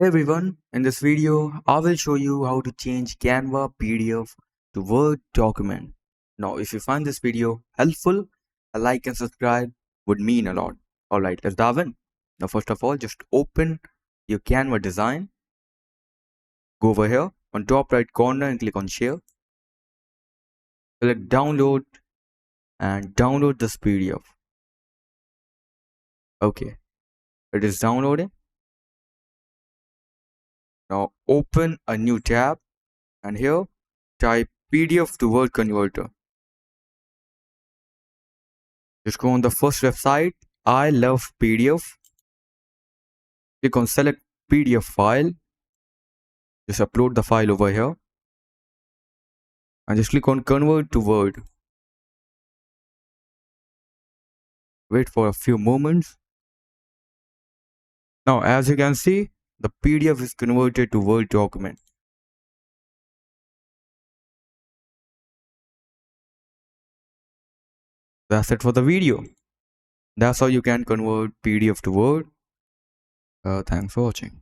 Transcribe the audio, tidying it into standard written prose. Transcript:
Hey everyone, in this video, I will show you how to change Canva PDF to Word document. Now, if you find this video helpful, a like and subscribe would mean a lot. Alright, let's dive in. Now, first of all, just open your Canva design. Go over here on top right corner and click on share. Select download and download this PDF. Okay, it is downloading. Now, open a new tab and here type PDF to Word converter. Just go on the first website, I love PDF. Click on select PDF file. Just upload the file over here and just click on convert to Word. Wait for a few moments. Now, as you can see, the PDF is converted to Word document. That's it for the video. That's how you can convert PDF to Word. Thanks for watching.